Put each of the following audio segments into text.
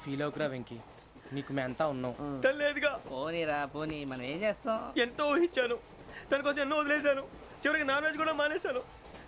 Feel అవుకురా Venky, నీకు మేమంతా ఉన్నాం. తెలియదుగా. పోనీరా పోనీ, మనం ఏం చేస్తాం? ఎంతో ఊహించాను, దానికోసం ఎన్నో వదిలేశాను. చివరికి నాన్ వెజ్ కూడా మానేశాను.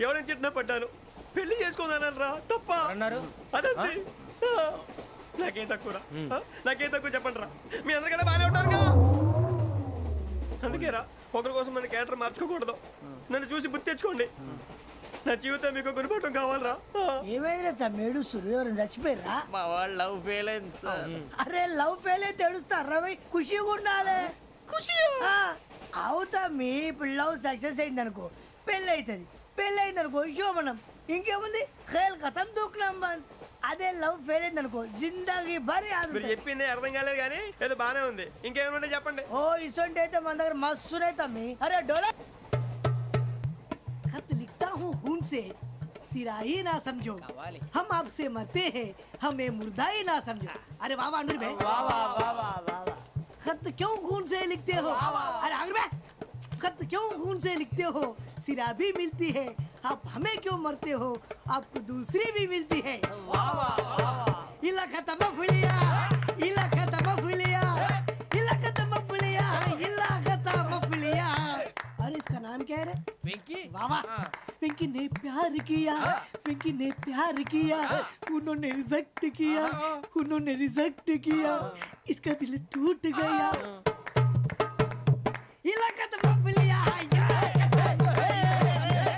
ఎవరైనా తిట్టినా పడ్డాను. పెళ్లి చేసుకున్నాను రా, తప్ప అన్నారు అదంతే. నాకేం తక్కువ, నాకేం తక్కువ చెప్పండి రా. మీ అందరికన్నా బాగానే ఉంటారుగా. అందుకే రా, ఒకరి కోసం మన క్యారెక్టర్ మార్చుకోకూడదు. నన్ను చూసి గుర్తు తెచ్చుకోండి. నా జీవితం మీకు గురిపటం కావాలరా. ఏమైనా తమ్మేడు ఎవరైనా చచ్చిపోయిరా? మా వాళ్ళు లవ్ ఫెయిల్ అయింది. అరే లవ్ ఫెయిల్ అయితే ఏడుస్తారా? ఖుషిగా ఉండాలి. ఖుషి అవుతా. మీ ఇప్పుడు లవ్ సక్సెస్ అయింది అనుకో, పెళ్ళి అవుతుంది. పెళ్ళి అయింది అనుకో శోభనం. ఇంకేముంది, ఖేల్ కథం దూకునాం బన్. అదే లవ్ ఫెయిల్ అయింది అనుకో జిందాగీ భారీ. మీరు చెప్పింది అర్థం కాలేదు కానీ ఏదో బానే ఉంది. ఇంకేమైనా చెప్పండి. ఓ ఇసొంటి అయితే మన దగ్గర మస్తునే తమ్మి. అరే డోలా खत लिखता हूँ खून से, सिरा ही ना समझो, हम आपसे मरते हैं, हमें मुर्दा ही ना समझो. अरे वाह वाह अनुर भाई, वाह वाह वाह वाह वाह. खत क्यों खून से लिखते हो? अरे अनुर भाई, खत क्यों खून से लिखते हो? सिरा भी मिलती है, आप हमें क्यों मरते हो? आपको दूसरी भी मिलती है. वाह वाह वाह. इला खत्म फुलिया, इला खत्म फुलिया, इला खत्म फुलिया, इला खत्म फुलिया. अरे इसका नाम क्या है रे? వెంకీ. वाह वाह. पिंकी ने प्यार किया, पिंकी ने प्यार किया, उन्होंने रिजेक्ट किया, उन्होंने रिजेक्ट किया, इसका दिल टूट गया. इलाका तो बबलिया है,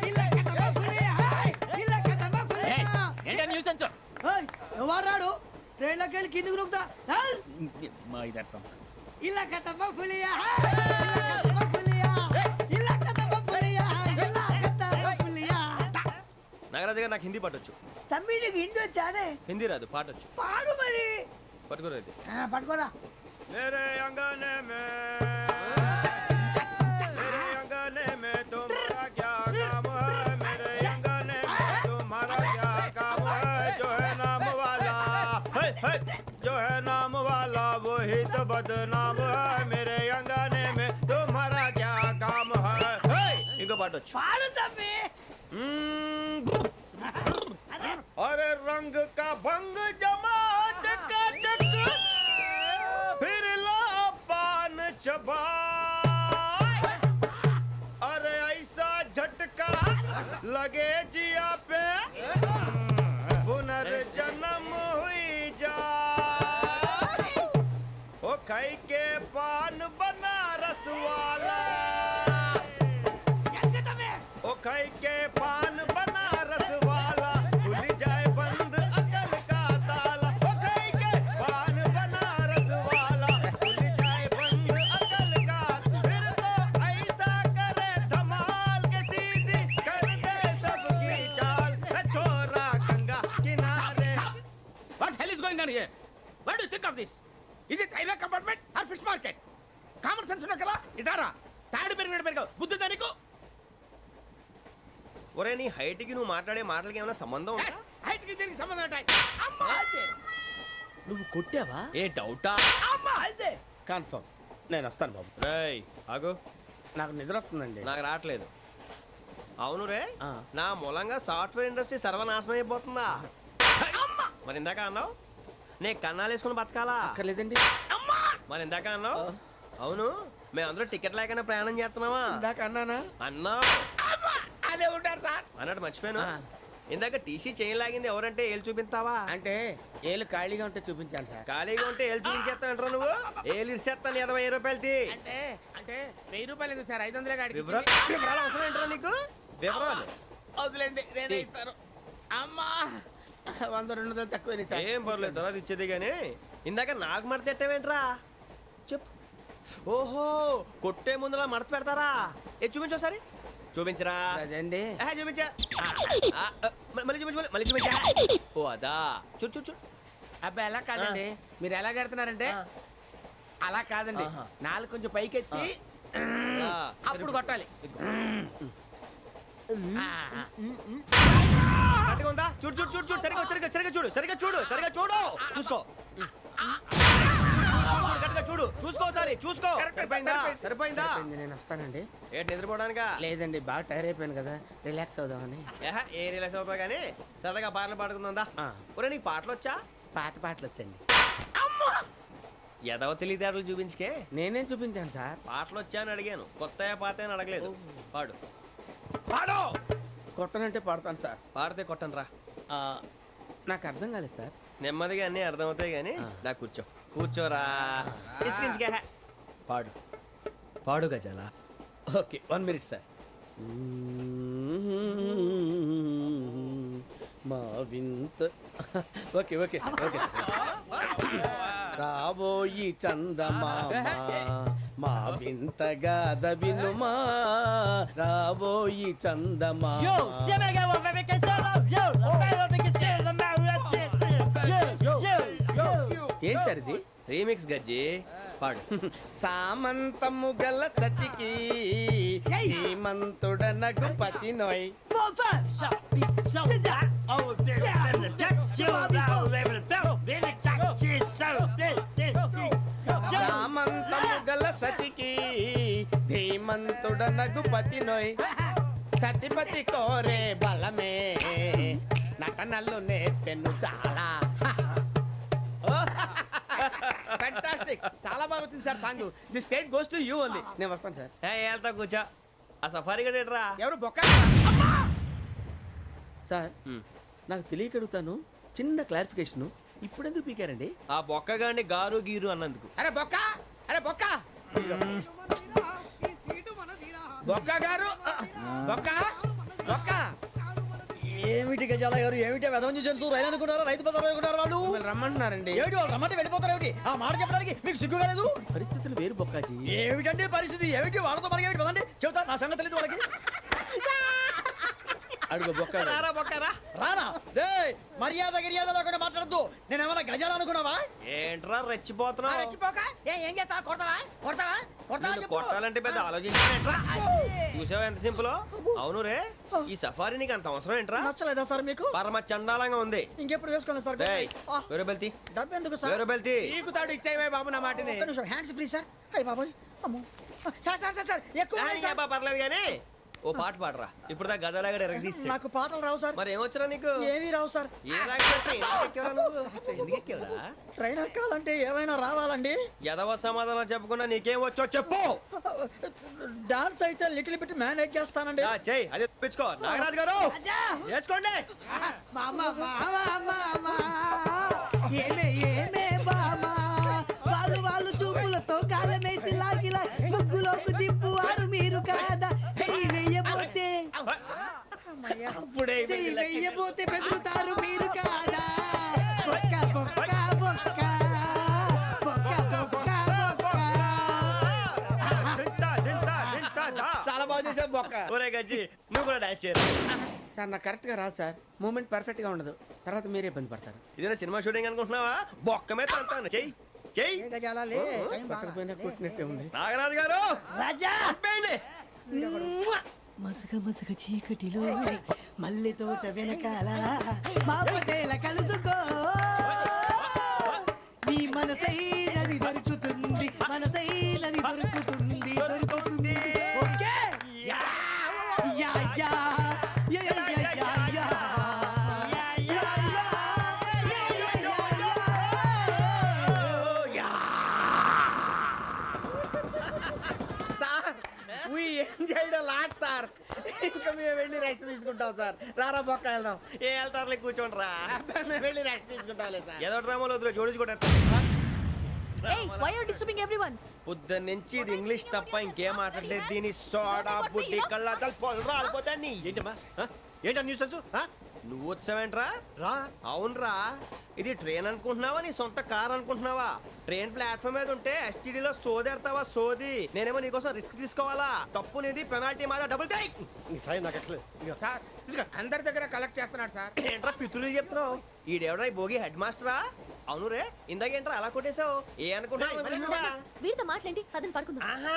इलाका तो बबलिया है, इलाका तो बबलिया. ఏంటా న్యూసెన్స్? ओए ఎవరాడు ట్రైన్ లోకి వెళ్ళి కిందకి నొక్కుతా. మా ఇదర్సం. इलाका तो बबलिया है, इलाका तो बबलिया, इलाका तो बबलिया, इलाका तो बबलिया. నాగరాజు గారు నాకు హిందీ పాటొచ్చు. తమ్మి నీకు హిందీ వచ్చానే? హిందీ రాదు, పాటొచ్చు. పాడు మరి. పట్టుకోరైతే. పట్టుకోరా. मेरे अंगने में, मेरे अंगने में तुम्हारा क्या काम है? मेरे अंगने में तुम्हारा क्या काम है? जो है नाम वाला, जो है नाम वाला वही तो बदनाम है. मेरे अंगने में तुम्हारा क्या काम है? इनको पाटोచ్చు. పాడు తమ్మి. अरे रंग का भंग जमा चकाचक, फिर ला पान चबा. अरे ऐसा झटका लगे जिया पे, पुनर्जन्म हुई जा. ओ खाई के पान बनारस वाला, ओ खाई के पान बनारस वाला, खुल जाए बंद अकल का ताला. ओ खाई के पान बनारस वाला, खुल जाए बंद अकल का. फिर तो ऐसा करे धमाल के सीधी कर दे सबकी चाल. छोरा गंगा किनारे. What hell is going on here? What do you think of this? Is it railway compartment or fish market? Common sense ఉన్న కదా ఇటారా. తాడు పెరిగావు బుద్ధి దానికి. ఒరే నీ హైట్ కి నువ్వు మాట్లాడే మాటలకి ఏమైనా సంబంధం ఉందా? హైట్ కి దీనికి సంబంధం ఉంటాయి. అమ్మా నువ్వు కొట్టావా? ఏ డౌటా? అమ్మా అయితే కన్ఫర్మ్. నేను వస్తాను బాబు. రేయ్ ఆగు, నాకు నిద్ర వస్తుందండి. నాకు రావట్లేదు. అవును రే, నా మూలంగా సాఫ్ట్వేర్ ఇండస్ట్రీ సర్వనాశనం అయిపోతుందా? మరి ఇందాక అన్నావు నే కన్నాలు వేసుకుని బతకాలా? అక్కర్లేదండి. అమ్మా మరి ఇందాక అన్నావు అవును మేమందరూ టికెట్ లేకనే ప్రయాణం చేస్తున్నావా? ఇందాక అన్నానా? అన్నావు. అదే ఉంటారు సార్. అన్నట్టు మర్చిపోయాను. ఇందాక టీసీ చైన్ లాగింది ఎవరంటే ఏళ్ళు చూపిస్తావా? అంటే ఏళ్ళు ఖాళీగా ఉంటే చూపించాలి సార్. ఖాళీగా ఉంటే ఏళ్ళు చూపించేస్తానంటారా నువ్వు? ఏళ్ళు ఇచ్చేస్తాను 20 రూపాయలు తీ. అంటే అంటే 1000 రూపాయలు ఎందుకు సార్? 500 గాడికి వివరాలు అవసరం ఏంటరా నీకు? వివరాలు వదిలేండి, నేనే ఇస్తాను. అమ్మా 100-200 తక్కువ సార్. ఏం పర్లేదు, తర్వాత ఇచ్చేది కానీ ఇందాక నాకు మడత ఎట్టవేంట్రా చెప్పు. ఓహో కొట్టే ముందులా మడత పెడతారా? ఏ చూపించు ఒకసారి. చూపించరా? అదండి. చూపించా. మళ్ళీ చూపించు, మళ్ళీ చూపించా. ఓ అదా, చూడు చూడు చూడు. అబ్బా ఎలా కాదండి, మీరు ఎలా కడుతున్నారంటే అలా కాదండి. నాలుగు కొంచెం పైకెత్తి అప్పుడు కొట్టాలి. కరెక్ట్గా ఉందా? చూడు చూడు చూడు చూడు. సరిగా సరిగా సరిగా చూడు, సరిగా చూడు, సరిగా చూడు. చూసుకో, కరెక్ట్గా చూడు, చూసుకో ఒకసారి చూసుకో. సరిపోయిందా? సరిపోయిందా? నేను వస్తానండి. ఏంటి నిద్రపోవడానికా? లేదండి, బాగా టైర్ అయిపోయాను కదా, రిలాక్స్ అవుదామని. ఏ రిలాక్స్ అవుతావు కానీ సరదాగా పాటలు పాడుకుందా? ఒరే నీకు పాటలు వచ్చా? పాత పాటలు వచ్చండి. ఎదవ తెలివితేటలు చూపించుకే. నేనేం చూపించాను సార్? పాటలు వచ్చా అని అడిగాను, కొత్త పాత అని అడగలేదు. పాడు. పాడు. కొట్టనంటే పాడతాను సార్. పాడితే కొట్టను రా. నాకు అర్థం కాలేదు సార్. నెమ్మదిగా అన్నీ అర్థమవుతాయి కానీ దా కూర్చో. కూర్చోరా. ఇసుకించుకే. పాడు. పాడు గజాల. Okay 1 minute sir. మా వింత okay okay sir okay sir. రాబోయి చందమామ మా వింత గాథ వినుమా, రాబోయి చందమామ. ఏం సార్ ఇది? రీమిక్స్ గజ్జి. పాడు. సామంతము గల సతికి హేమంతుడనగు పతి నోయ్. సామంతము గల సతికి ధీమంతుడనగు పతి నోయ్. సతిపతి కోరే బలమే నటనలు నేర్పెను చాలా. ఫ్యాంటాస్టిక్, చాలా బాగా వచ్చింది sir song. The state goes to you only. నేను వస్తాను సార్. వెళ్తా కూర్చో. ఆ సఫారీ గడేట్రా. ఎవరు బొక్క సార్? నాకు తెలియక అడుగుతాను, చిన్న క్లారిఫికేషన్. ఇప్పుడెందుకు పీకారండి? ఆ బొక్కగాండి గారు గీరు అన్నందుకు. అరే బొక్క, అరే బొక్క, బొక్క గారు, బొక్క బొక్క. ఏమిటి గజాల గారు, ఏమిటి వెదవని తెలుసు? రైలు అనుకున్నారా, రైతు బజార్ అనుకున్నారా? వాళ్ళు మిమ్మల్ని రమ్మంటున్నారండి. ఏమిటి వాళ్ళు రమ్మంటే వెళ్ళిపోతారు? ఏమిటి ఆ మాట చెప్పడానికి మీకు సిగ్గు కాలేదు? పరిస్థితులు వేరు బొక్కాజీ. ఏమిటండి పరిస్థితి? ఏమిటి వాళ్ళతో మనకి ఏమిటి? పదండి చెబుతా, నా సంగతి తెలియదు వాళ్ళకి. అడుగు బొక్క. రారా బొక్కరా. రానా రే, మర్యాద గిర్యాద లేకుండా మాట్లాడద్దు. నేను ఏమన్నా గజాలు అనుకున్నావా? ఏంట్రా రెచ్చిపోతున్నావు? రెచ్చిపోక ఏం చేస్తావా? కొడతావా కొడతావా కొడతావా నిన్ను చెప్పు. కొట్టాలంటే పెద్ద ఆలోచించానేంట్రా. చూసావా ఎంత సింపుల్? అవును రే, ఈ సఫారీ నీకు అంత అవసరం ఏంట్రా? నచ్చలేదా సార్ మీకు? పరమ చండాలంగా ఉంది. ఇంకెప్పుడు వేసుకోండి సార్. డేయ్, వేరే బెల్తి. డబ్బు ఎందుకు సార్? వేరే బెల్తి. నీకు తాడు ఇచ్చాయి బాబు నా మాటని. ఒక్క నిమిషం, హ్యాండ్స్ ప్లీజ్ సార్. అయ్యి బాబోయ్, అమ్మో. సార్ సార్ సార్ సార్ ఎక్కువ ఉన్నాయి సార్. పర్లేదు కానీ ఓ పాట పాడరా. ఇప్పుడు దా గదలాగడ ఎరగదీసి. నాకు పాటలు రావు సార్. మరి ఏమొచ్చరా నీకు? ఏమీ రావు సార్. ఏ రాకెవరా? ట్రైన్ ఎక్కాలంటే ఏమైనా రావాలండి. ఎదవ సమాధానం చెప్పకుండా నీకేం వచ్చో చెప్పు. డాన్స్ అయితే లిటిల్ బిట్ మేనేజ్ చేస్తానండి. చెయ్యి, అదే తెప్పించుకో. నాగరాజు గారు వేసుకోండి. మామా మామా మామా ఏమే ఏమే బామా, వాళ్ళు వాళ్ళు చూపులతో కాలమేసి లాగిలా ముగ్గులోకి దిప్పువారు మీరు కాదా? చెయ్యి వెయ్యబోతే అప్పుడే చెయ్యి వెయ్యబోతే బెదురుతారు మీరు కాదా? బొక్క బొక్క బొక్క బొక్క బొక్క బొక్క. చాలా బాగా చేసావు బొక్క. ఒరే గజ్జి, నువ్వు కూడా డాన్స్ చేయరు. సార్ నాకు కరెక్ట్ గా రాదు సార్. మూమెంట్ పర్ఫెక్ట్ గా ఉండదు, తర్వాత మీరే ఇబ్బంది పడతారు. ఇదేనా సినిమా షూటింగ్ అనుకుంటున్నావా? బొక్క మీద అంటాను. చెయ్యి చెయ్యి. ఏ గజాలాలే, టైం బాగా. పక్కన పోయినా కొట్టినట్టే ఉంది. నాగరాజు గారు రాజా చెప్పండి. మసగ మసగ చీకటిలో మల్లె తోట వెనకాల మా పటేల కలుసుకో, నీ మనసైనది దొరుకుతుంది, మనసైనది దొరుకుతుంది, దొరుకుతుంది. Okay yeah yeah yeah yeah yeah yeah yeah yeah. Sir we enjoyed a lot sir. ఇంకా మేము వెళ్ళి రెస్ట్ తీసుకుంటాం సార్. రారా బొక్క వెళ్దాం. ఏ వెళ్తారులే, కూర్చోండి రా. మేము వెళ్ళి రెస్ట్ తీసుకుంటాంలే సార్. ఏదో డ్రామాలో వద్దులే, జోడించుకోవడం. Hey, why are you disturbing everyone? పొద్దున్న నుంచి ఇది ఇంగ్లీష్ తప్ప ఇంకేం మాట్లాడలేదు. దీని సోడా బుడ్డి కళ్ళ పొలరా అయిపోతాన్ని. ఏంటమ్మా ఏంటా న్యూస్ వచ్చు? నువ్వు వచ్చావేంట్రా? రా. అవునరా, ఇది ట్రైన్ అనుకుంటున్నావా, నీ సొంత కార్ అనుకుంటున్నావా? ట్రైన్ ప్లాట్ఫామ్ మీద ఉంటే ఎస్టీడీలో సోదేడతావా? సోది. నేనేమో నీకోసం రిస్క్ తీసుకోవాలా? తప్పు నీది, పెనాల్టీ మాదా, డబుల్ టై. సాయి నాకు ఎక్కలేదు. సార్ తీసుకో. అందరి దగ్గర కలెక్ట్ చేస్తున్నాడు సార్. ఏంట్రా పితులు చెప్తున్నావు? ఈడెవడ్రా, ఈ భోగి హెడ్ మాస్టరా? అవును రే, ఇందాకేంట్రా అలా కొట్టేశావు? ఏ అనుకుంటున్నావు? వీరితో మాట్లాడి పదని పడుకుందాం. ఆహా,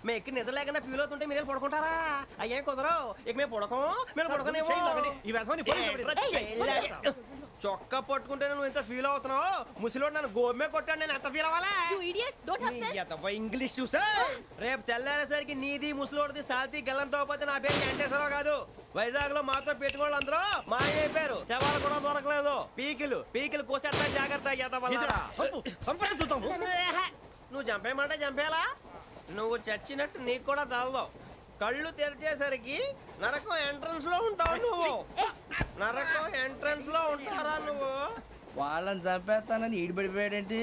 మేము ఎక్కి నిద్ర లేకుండా ఫీల్ అవుతుంటే మీరు పడుకుంటారా? అయ్యేం కుదరవు. ఇక మేము పడకం, మేము పడకనేమో. ఈ వ్యసనాన్ని పోలీసులు చొక్కా పట్టుకుంటే నువ్వు ఎంత ఫీల్ అవుతున్నావు ముసలివాడు నన్ను గోమే కొట్టాడు నేను ఎంత ఫీల్ అవ్వాలా You idiot! Don't have sense! English చూసా రేపు తెల్లారేసరికి నీది ముసలోడిది సాల్తీ గల్లంతో పోతే నా పేరు వెంకటేశ్వరరావు కాదు వైజాగ్ లో మాతో పెట్టుకోళ్ళు అందరూ మాయైపోయారు శవాలు కూడా దొరకలేదు పీకిలు కోసేస్తా జాగ్రత్త చూద్దాం నువ్వు చంపేయమంటే చంపేలా నువ్వు చచ్చినట్టు నీకు కూడా తగదు కళ్ళు తెరిచేసరికి నరకం ఎంట్రన్స్ లో ఉంటావు నువ్వు నరకం ఎంట్రన్స్ లో ఉంటారా నువ్వు వాళ్ళని చంపేస్తానని ఈడిపడిపోయాడేంటి